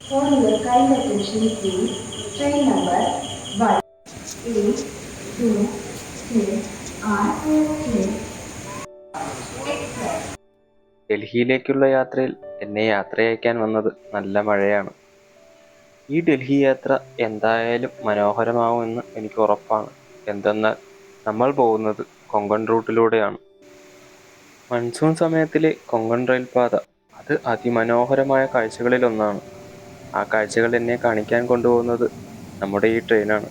For your kind attention, please. Train number 1, 8, 2, 3 are clear. Express. ഡൽഹിയിലേക്കുള്ള യാത്രയിൽ എന്നെ യാത്രയയക്കാൻ വന്നത് നല്ല മഴയാണ്. ഈ ഡൽഹി യാത്ര എന്തായാലും മനോഹരമാവുമെന്ന് എനിക്ക് ഉറപ്പാണ്. എന്തെന്നാൽ നമ്മൾ പോകുന്നത് കൊങ്കൺ റൂട്ടിലൂടെയാണ്. മൺസൂൺ സമയത്തിലെ കൊങ്കൺ റെയിൽപാത അത് അതിമനോഹരമായ കാഴ്ചകളിലൊന്നാണ്. ആ കാഴ്ചകൾ എന്നെ കാണിക്കാൻ കൊണ്ടുപോകുന്നത് നമ്മുടെ ഈ ട്രെയിനാണ്,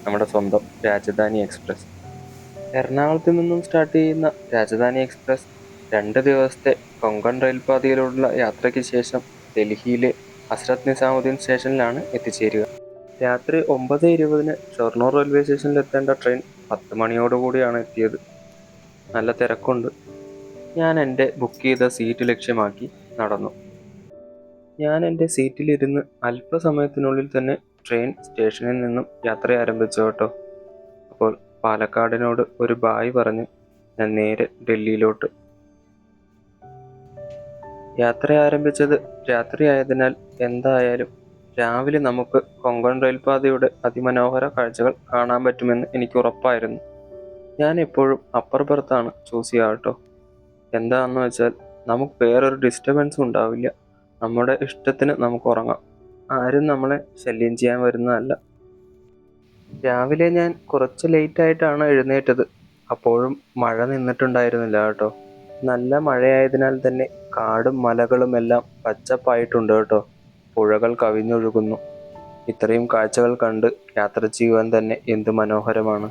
നമ്മുടെ സ്വന്തം രാജധാനി എക്സ്പ്രസ്. എറണാകുളത്ത് നിന്നും സ്റ്റാർട്ട് ചെയ്യുന്ന രാജധാനി എക്സ്പ്രസ് 2 ദിവസത്തെ കൊങ്കൺ റെയിൽപാതയിലുള്ള യാത്രയ്ക്ക് ശേഷം ഡൽഹിയിലെ ഹസ്രത്ത് നിസാമുദ്ദീൻ സ്റ്റേഷനിലാണ് എത്തിച്ചേരുക. രാത്രി 9:20 ഷൊർണൂർ റെയിൽവേ സ്റ്റേഷനിൽ എത്തേണ്ട ട്രെയിൻ 10 മണിയോടുകൂടിയാണ് എത്തിയത്. നല്ല തിരക്കുണ്ട്. ഞാൻ എൻ്റെ ബുക്ക് ചെയ്ത സീറ്റ് ലക്ഷ്യമാക്കി നടന്നു. ഞാൻ എൻ്റെ സീറ്റിലിരുന്ന് അല്പസമയത്തിനുള്ളിൽ തന്നെ ട്രെയിൻ സ്റ്റേഷനിൽ നിന്നും യാത്ര ആരംഭിച്ചു കേട്ടോ. അപ്പോൾ പാലക്കാടിനോട് ഒരു ബായ് പറഞ്ഞ് ഞാൻ നേരെ ഡൽഹിയിലോട്ട് യാത്ര ആരംഭിച്ചത്. രാത്രിയായതിനാൽ എന്തായാലും രാവിലെ നമുക്ക് കൊങ്കൺ റെയിൽപാതയുടെ അതിമനോഹര കാഴ്ചകൾ കാണാൻ പറ്റുമെന്ന് എനിക്ക് ഉറപ്പായിരുന്നു. ഞാൻ എപ്പോഴും അപ്പർ ബർത്താണ് ചൂസ് ചെയ്യുക കേട്ടോ. എന്താണെന്ന് വെച്ചാൽ നമുക്ക് വേറൊരു ഡിസ്റ്റർബൻസും ഉണ്ടാവില്ല. നമ്മുടെ ഇഷ്ടത്തിന് നമുക്ക് ഉറങ്ങാം. ആരും നമ്മളെ ശല്യം ചെയ്യാൻ വരുന്നതല്ല. രാവിലെ ഞാൻ കുറച്ച് ലേറ്റായിട്ടാണ് എഴുന്നേറ്റത്. അപ്പോഴും മഴ നിന്നിട്ടുണ്ടായിരുന്നില്ല കേട്ടോ. നല്ല മഴയായതിനാൽ തന്നെ കാടും മലകളും എല്ലാം പച്ചപ്പായിട്ടുണ്ട് കേട്ടോ. പുഴകൾ കവിഞ്ഞൊഴുകുന്നു. ഇത്രയും കാഴ്ചകൾ കണ്ട് യാത്ര ചെയ്യുവാൻ തന്നെ എന്ത് മനോഹരമാണ്.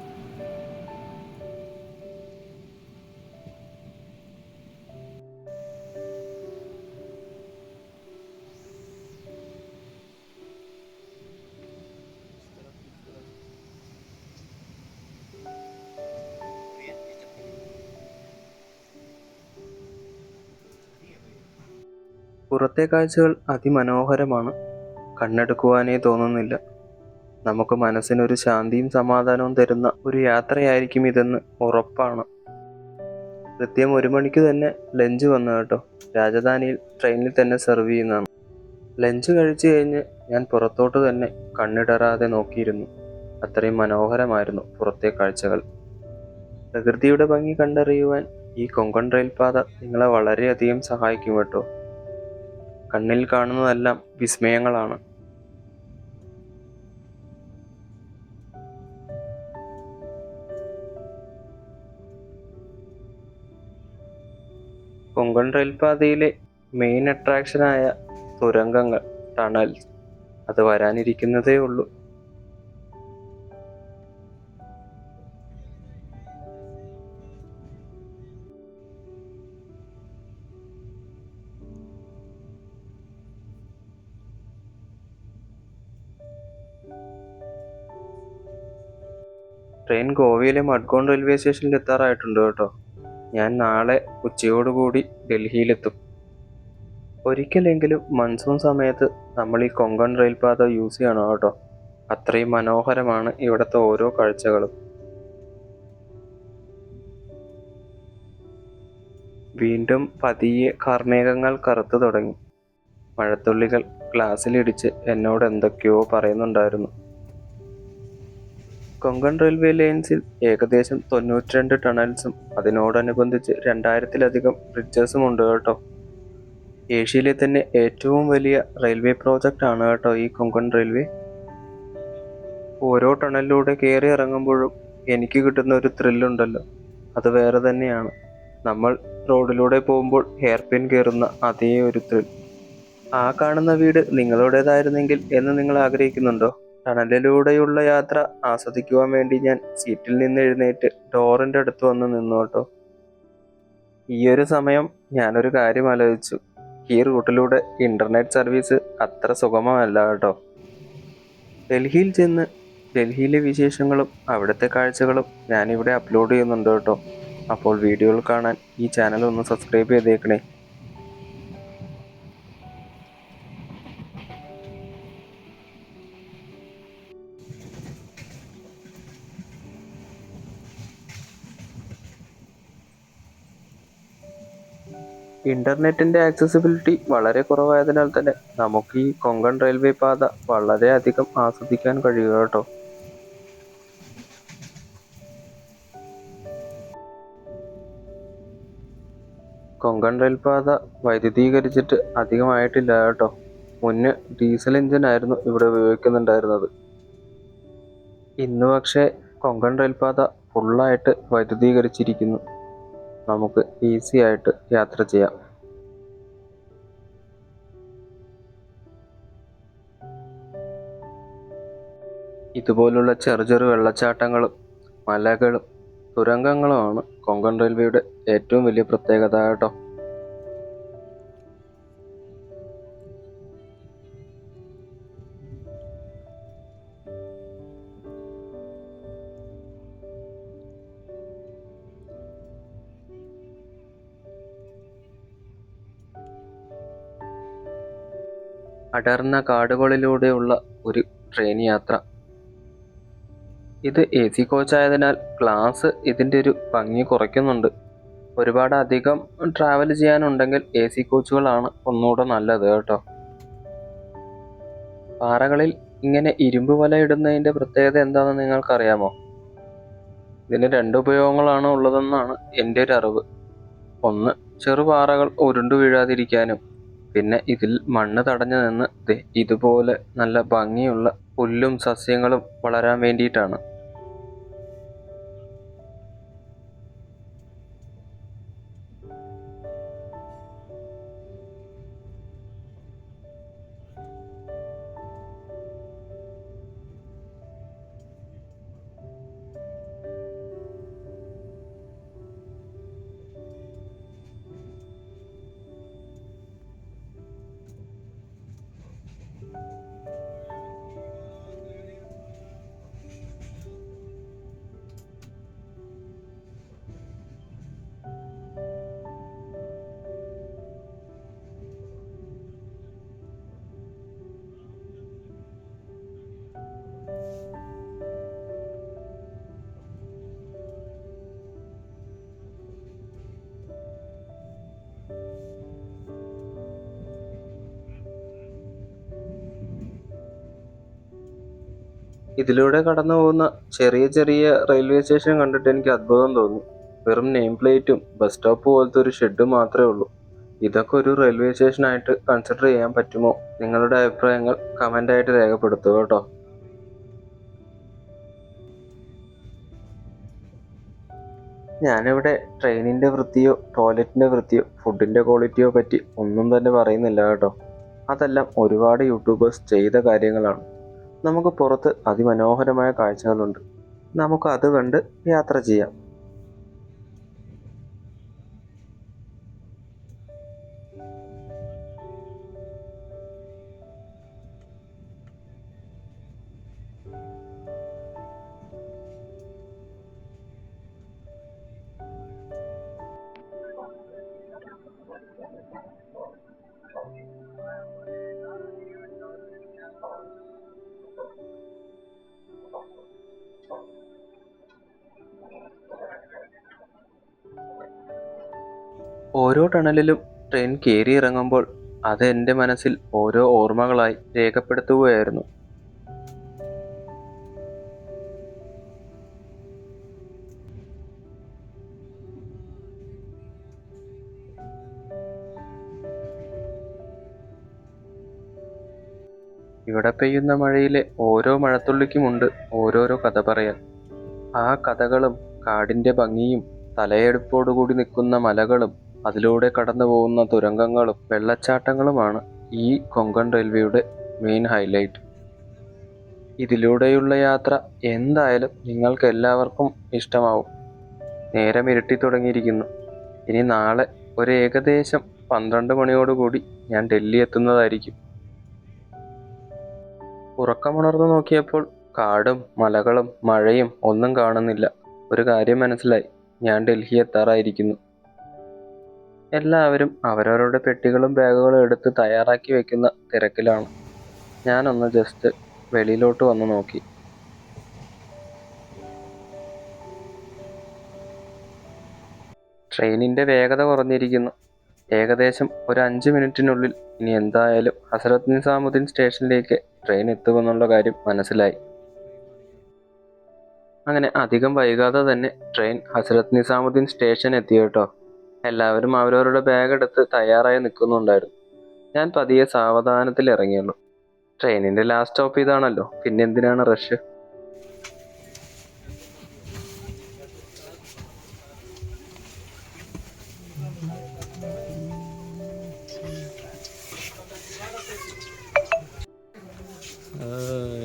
പുറത്തെ കാഴ്ചകൾ അതിമനോഹരമാണ്. കണ്ണെടുക്കുവാനേ തോന്നുന്നില്ല. നമുക്ക് മനസ്സിനൊരു ശാന്തിയും സമാധാനവും തരുന്ന ഒരു യാത്രയായിരിക്കും ഇതെന്ന് ഉറപ്പാണ്. കൃത്യം 1 മണിക്ക് തന്നെ ലഞ്ച് വന്നു കേട്ടോ. രാജധാനിയിൽ ട്രെയിനിൽ തന്നെ സെർവ് ചെയ്യുന്നതാണ്. ലഞ്ച് കഴിച്ചു കഴിഞ്ഞ് ഞാൻ പുറത്തോട്ട് തന്നെ കണ്ണിടറാതെ നോക്കിയിരുന്നു. അത്രയും മനോഹരമായിരുന്നു പുറത്തെ കാഴ്ചകൾ. പ്രകൃതിയുടെ ഭംഗി കണ്ടറിയുവാൻ ഈ കൊങ്കൺ റെയിൽപാത നിങ്ങളെ വളരെയധികം സഹായിക്കും കേട്ടോ. കണ്ണിൽ കാണുന്നതെല്ലാം വിസ്മയങ്ങളാണ്. കൊങ്കൺ റെയിൽപാതയിലെ മെയിൻ അട്രാക്ഷനായ തുരങ്കങ്ങൾ, ടണൽസ് അത് വരാനിരിക്കുന്നതേ ഉള്ളൂ. ട്രെയിൻ ഗോവയിലെ മഡ്ഗോൺ റെയിൽവേ സ്റ്റേഷനിൽ എത്താറായിട്ടുണ്ട് കേട്ടോ. ഞാൻ നാളെ ഉച്ചയോടുകൂടി ഡൽഹിയിലെത്തും. ഒരിക്കലെങ്കിലും മൺസൂൺ സമയത്ത് നമ്മൾ ഈ കൊങ്കൺ റെയിൽപാത യൂസ് ചെയ്യണം കേട്ടോ. അത്രയും മനോഹരമാണ് ഇവിടുത്തെ ഓരോ കാഴ്ചകളും. വീണ്ടും പതിയെ കാർമേഘങ്ങൾ കറുത്തു തുടങ്ങി. മഴത്തുള്ളികൾ ഗ്ലാസ്സിലിടിച്ച് എന്നോട് എന്തൊക്കെയോ പറയുന്നുണ്ടായിരുന്നു. കൊങ്കൺ റെയിൽവേ ലൈൻസിൽ ഏകദേശം 92 ടണൽസും അതിനോടനുബന്ധിച്ച് 2000-ലധികം ബ്രിഡ്ജസും ഉണ്ട് കേട്ടോ. ഏഷ്യയിലെ തന്നെ ഏറ്റവും വലിയ റെയിൽവേ പ്രോജക്റ്റ് ആണ് കേട്ടോ ഈ കൊങ്കൺ റെയിൽവേ. ഓരോ ടണലിലൂടെ കയറി ഇറങ്ങുമ്പോഴും എനിക്ക് കിട്ടുന്ന ഒരു ത്രില്ലുണ്ടല്ലോ, അത് വേറെ തന്നെയാണ്. നമ്മൾ റോഡിലൂടെ പോകുമ്പോൾ ഹെയർ പിൻ കയറുന്ന അതേ ഒരു ത്രിൽ. ആ കാണുന്ന വീട് നിങ്ങളുടേതായിരുന്നെങ്കിൽ എന്ന് നിങ്ങൾ ആഗ്രഹിക്കുന്നുണ്ടോ? ടണലിലൂടെയുള്ള യാത്ര ആസ്വദിക്കുവാൻ വേണ്ടി ഞാൻ സീറ്റിൽ നിന്ന് എഴുന്നേറ്റ് ഡോറിൻ്റെ അടുത്ത് വന്ന് നിന്നു കേട്ടോ. ഈയൊരു സമയം ഞാനൊരു കാര്യം ആലോചിച്ചു. ഈ റൂട്ടിലൂടെ ഇൻ്റർനെറ്റ് സർവീസ് അത്ര സുഗമമല്ല കേട്ടോ. ഡൽഹിയിൽ ചെന്ന് ഡൽഹിയിലെ വിശേഷങ്ങളും അവിടുത്തെ കാഴ്ചകളും ഞാനിവിടെ അപ്ലോഡ് ചെയ്യുന്നുണ്ട് കേട്ടോ. അപ്പോൾ വീഡിയോകൾ കാണാൻ ഈ ചാനൽ ഒന്ന് സബ്സ്ക്രൈബ് ചെയ്തേക്കണേ. ഇന്റർനെറ്റിന്റെ ആക്സസിബിലിറ്റി വളരെ കുറവായതിനാൽ തന്നെ നമുക്ക് ഈ കൊങ്കൺ റെയിൽവേ പാത വളരെയധികം ആസ്വദിക്കാൻ കഴിയുക കേട്ടോ. കൊങ്കൺ റെയിൽപാത വൈദ്യുതീകരിച്ചിട്ട് അധികമായിട്ടില്ല കേട്ടോ. മുന്നേ ഡീസൽ എഞ്ചിനായിരുന്നു ഇവിടെ ഉപയോഗിക്കുന്നുണ്ടായിരുന്നത്. ഇന്ന് പക്ഷേ കൊങ്കൺ റെയിൽപാത ഫുള്ളായിട്ട് വൈദ്യുതീകരിച്ചിരിക്കുന്നു. നമുക്ക് ഈസി ആയിട്ട് യാത്ര ചെയ്യാം. ഇതുപോലുള്ള ചെറു ചെറു വെള്ളച്ചാട്ടങ്ങളും മലകളും തുരങ്കങ്ങളുമാണ് കൊങ്കൺ റെയിൽവേയുടെ ഏറ്റവും വലിയ പ്രത്യേകത കേട്ടോ. അടർന്ന കാടുകളിലൂടെയുള്ള ഒരു ട്രെയിൻ യാത്ര. ഇത് AC കോച്ചായതിനാൽ ഗ്ലാസ് ഇതിൻ്റെ ഒരു ഭംഗി കുറയ്ക്കുന്നുണ്ട്. ഒരുപാട് അധികം ട്രാവൽ ചെയ്യാനുണ്ടെങ്കിൽ AC കോച്ചുകളാണ് ഒന്നുകൂടെ നല്ലത് കേട്ടോ. പാറകളിൽ ഇങ്ങനെ ഇരുമ്പ് വല ഇടുന്നതിൻ്റെ പ്രത്യേകത എന്താണെന്ന് നിങ്ങൾക്കറിയാമോ? ഇതിന് 2 ഉപയോഗങ്ങളാണ് ഉള്ളതെന്നാണ് എൻ്റെ ഒരു അറിവ്. ഒന്ന്, ചെറുപാറകൾ ഉരുണ്ടു വീഴാതിരിക്കാനും പിന്നെ ഇതിൽ മണ്ണ് തടഞ്ഞു നിന്ന് ഇതുപോലെ നല്ല ഭംഗിയുള്ള പുല്ലും സസ്യങ്ങളും വളരാൻ വേണ്ടിയിട്ടാണ്. ഇതിലൂടെ കടന്നു പോകുന്ന ചെറിയ ചെറിയ റെയിൽവേ സ്റ്റേഷൻ കണ്ടിട്ട് എനിക്ക് അത്ഭുതം തോന്നി. വെറും നെയിം പ്ലേറ്റും ബസ് സ്റ്റോപ്പ് പോലത്തെ ഒരു ഷെഡ് മാത്രമേ ഉള്ളൂ. ഇതൊക്കെ ഒരു റെയിൽവേ സ്റ്റേഷനായിട്ട് കൺസിഡർ ചെയ്യാൻ പറ്റുമോ? നിങ്ങളുടെ അഭിപ്രായങ്ങൾ കമൻ്റായിട്ട് രേഖപ്പെടുത്തുക കേട്ടോ. ഞാനിവിടെ ട്രെയിനിൻ്റെ വൃത്തിയോ ടോയ്ലറ്റിൻ്റെ വൃത്തിയോ ഫുഡിൻ്റെ ക്വാളിറ്റിയോ പറ്റി ഒന്നും തന്നെ പറയുന്നില്ല കേട്ടോ. അതെല്ലാം ഒരുപാട് യൂട്യൂബേഴ്സ് ചെയ്ത കാര്യങ്ങളാണ്. നമുക്ക് പുറത്ത് അതിമനോഹരമായ കാഴ്ചകളുണ്ട്. നമുക്ക് അത് കണ്ട് യാത്ര ചെയ്യാം. ഓരോ ടണലിലും ട്രെയിൻ കയറി ഇറങ്ങുമ്പോൾ അത് എൻ്റെ മനസ്സിൽ ഓരോ ഓർമ്മകളായി രേഖപ്പെടുത്തുകയായിരുന്നു. ഇവിടെ പെയ്യുന്ന മഴയിലെ ഓരോ മഴത്തുള്ളിക്കുമുണ്ട് ഓരോരോ കഥ പറയാൻ. ആ കഥകളും കാടിൻ്റെ ഭംഗിയും തലയെടുപ്പോടുകൂടി നിൽക്കുന്ന മലകളും അതിലൂടെ കടന്നു പോകുന്ന തുരങ്കങ്ങളും വെള്ളച്ചാട്ടങ്ങളുമാണ് ഈ കൊങ്കൺ റെയിൽവേയുടെ മെയിൻ ഹൈലൈറ്റ്. ഇതിലൂടെയുള്ള യാത്ര എന്തായാലും നിങ്ങൾക്ക് എല്ലാവർക്കും ഇഷ്ടമാവും. നേരം ഇരുട്ടി തുടങ്ങിയിരിക്കുന്നു. ഇനി നാളെ ഒരു ഏകദേശം 12 മണിയോടുകൂടി ഞാൻ ഡൽഹി എത്തുന്നതായിരിക്കും. ഉറക്കമുണർന്നു നോക്കിയപ്പോൾ കാടും മലകളും മഴയും ഒന്നും കാണുന്നില്ല. ഒരു കാര്യം മനസ്സിലായി, ഞാൻ ഡൽഹി എത്താറായിരിക്കുന്നു. എല്ലാവരും അവരവരുടെ പെട്ടികളും ബാഗുകളും എടുത്ത് തയ്യാറാക്കി വെക്കുന്ന തിരക്കിലാണ്. ഞാനൊന്ന് ജസ്റ്റ് വെളിയിലോട്ട് വന്ന് നോക്കി. ട്രെയിനിൻ്റെ വേഗത കുറഞ്ഞിരിക്കുന്നു. ഏകദേശം ഒരു 5 മിനിറ്റിനുള്ളിൽ ഇനി എന്തായാലും ഹസ്രത്ത് നിസാമുദ്ദീൻ സ്റ്റേഷനിലേക്ക് ട്രെയിൻ എത്തുമെന്നുള്ള കാര്യം മനസ്സിലായി. അങ്ങനെ അധികം വൈകാതെ തന്നെ ട്രെയിൻ ഹസ്രത്ത് നിസാമുദ്ദീൻ സ്റ്റേഷൻ എത്തി കേട്ടോ. എല്ലാവരും അവരവരുടെ ബാഗ് എടുത്ത് തയ്യാറായി നിൽക്കുന്നുണ്ടായിരുന്നു. ഞാൻ പതിയെ സാവധാനത്തിൽ ഇറങ്ങിയുള്ളൂ. ട്രെയിനിന്റെ ലാസ്റ്റ് സ്റ്റോപ്പ് ഇതാണല്ലോ, പിന്നെ എന്തിനാണ് റഷ്?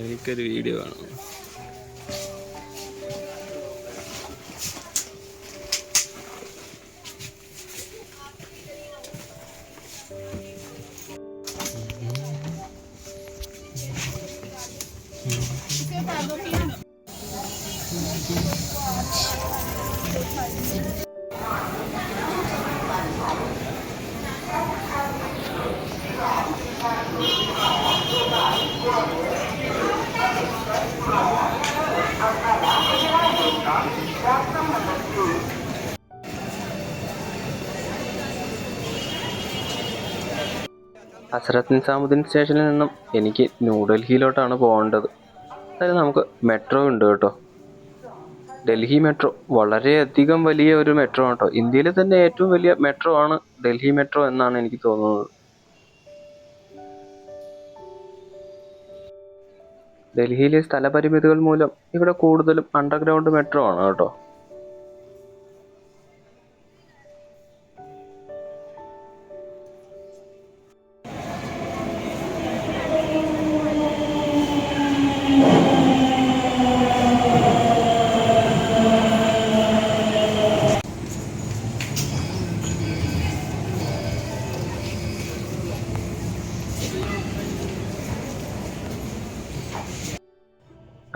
എനിക്കൊരു വീഡിയോ കാണാം. ഹസ്രത്ത് നിസാമുദ്ദീൻ സ്റ്റേഷനിൽ നിന്നും എനിക്ക് ന്യൂഡൽഹിയിലോട്ടാണ് പോകേണ്ടത്. അതിന് നമുക്ക് മെട്രോ ഉണ്ട് കേട്ടോ. ഡൽഹി മെട്രോ വളരെയധികം വലിയ ഒരു മെട്രോ ആണ് കേട്ടോ. ഇന്ത്യയിലെ തന്നെ ഏറ്റവും വലിയ മെട്രോ ആണ് ഡൽഹി മെട്രോ എന്നാണ് എനിക്ക് തോന്നുന്നത്. ഡൽഹിയിലെ സ്ഥലപരിമിതികൾ മൂലം ഇവിടെ കൂടുതലും അണ്ടർഗ്രൗണ്ട് മെട്രോ ആണ് കേട്ടോ.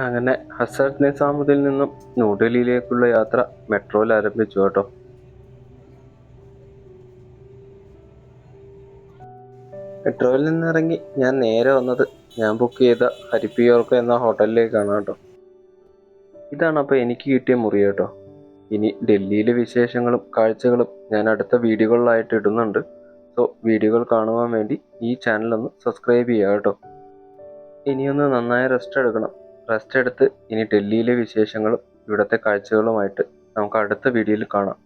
അങ്ങനെ ഹസ്രത്ത് നിസാമുദ്ദീനിൽ നിന്നും ന്യൂഡൽഹിയിലേക്കുള്ള യാത്ര മെട്രോയിൽ ആരംഭിച്ചു കേട്ടോ. മെട്രോയിൽ നിന്നിറങ്ങി ഞാൻ നേരെ വന്നത് ഞാൻ ബുക്ക് ചെയ്ത ഹരിപ്പിയോർക്ക് എന്ന ഹോട്ടലിലേക്കാണ് കേട്ടോ. ഇതാണ് അപ്പോൾ എനിക്ക് കിട്ടിയ മുറി കേട്ടോ. ഇനി ഡൽഹിയിലെ വിശേഷങ്ങളും കാഴ്ചകളും ഞാൻ അടുത്ത വീഡിയോകളിലായിട്ട് ഇടുന്നുണ്ട്. സോ വീഡിയോകൾ കാണുവാൻ വേണ്ടി ഈ ചാനലൊന്ന് സബ്സ്ക്രൈബ് ചെയ്യുക കേട്ടോ. ഇനിയൊന്ന് നന്നായി റെസ്റ്റ് എടുക്കണം. റെസ്റ്റ് എടുത്ത് ഇനി ഡൽഹിയിലെ വിശേഷങ്ങളും ഇവിടുത്തെ കാഴ്ചകളുമായിട്ട് നമുക്ക് അടുത്ത വീഡിയോയിൽ കാണാം.